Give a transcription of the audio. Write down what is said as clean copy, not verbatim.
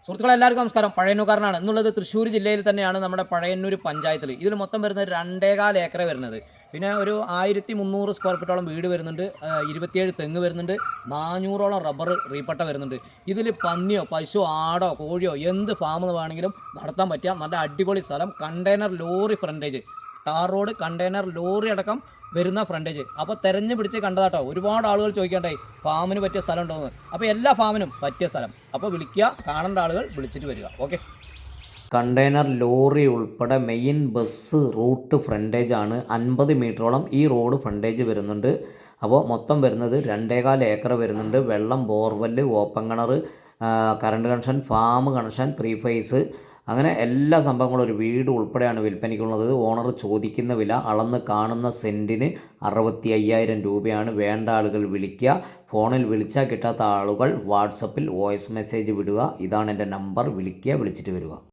സുഹൃത്തുക്കളെ എല്ലാവർക്കും നമസ്കാരം. പഴയന്നൂർക്കാരനാണ്. എന്നുള്ളത് തൃശ്ശൂർ ജില്ലയിൽ തന്നെയാണ് നമ്മുടെ പഴയന്നൂർ പഞ്ചായത്തിൽ. ഇതിൽ മൊത്തം വരുന്നത് 2.25 ഏക്കർ വരുന്നത്. പിന്നെ ഒരു 1300 സ്ക്വയർ ഫീറ്റോളം വീട് വരുന്നുണ്ട്, 27 തെങ്ങ് വരുന്നുണ്ട്, 400ഓളം റബ്ബർ റീപ്പട്ട വരുന്നുണ്ട്. ഇതിൽ പന്നിയോ പശു ആടോ കോഴിയോ എന്ത് ഫാം വേണമെങ്കിലും നടത്താൻ പറ്റിയ നല്ല അടിപൊളി സ്ഥലം. Container lorry frontage, tar road container lorry അടക്കം വരുന്ന ഫ്രണ്ടേജ്. അപ്പോൾ തെരഞ്ഞു പിടിച്ച് കണ്ടതാട്ടോ. ഒരുപാട് ആളുകൾ ചോദിക്കണ്ടായി ഫാമിന് പറ്റിയ സ്ഥലം ഉണ്ടോയെന്ന്. അപ്പോൾ എല്ലാ ഫാമിനും പറ്റിയ സ്ഥലം. അപ്പോൾ വിളിക്കുക, കാണേണ്ട ആളുകൾ വിളിച്ചിട്ട് വരിക. ഓക്കെ. കണ്ടെയ്നർ ലോറി ഉൾപ്പെടെ മെയിൻ ബസ് റൂട്ട് ഫ്രണ്ടേജ് ആണ്. 50 മീറ്ററോളം ഈ റോഡ് ഫ്രണ്ടേജ് വരുന്നുണ്ട്. അപ്പോൾ മൊത്തം വരുന്നത് 2.25 ഏക്കർ വരുന്നുണ്ട്. വെള്ളം, ബോർവെല്ല്, ഓപ്പൺ കിണർ, current connection, farm connection, 3 phase, അങ്ങനെ എല്ലാ സംഭവങ്ങളും ഒരു വീട് ഉൾപ്പെടെയാണ് വിൽപ്പനയ്ക്കുള്ളത്. ഓണർ ചോദിക്കുന്ന വില അളന്ന് കാണുന്ന സെൻറ്റിന് 65,000 രൂപയാണ്. വേണ്ട ആളുകൾ വിളിക്കുക. ഫോണിൽ വിളിച്ചാൽ കിട്ടാത്ത ആളുകൾ വാട്സപ്പിൽ വോയിസ് മെസ്സേജ് വിടുക. ഇതാണ് എൻ്റെ നമ്പർ. വിളിക്കുക, വിളിച്ചിട്ട് വരിക.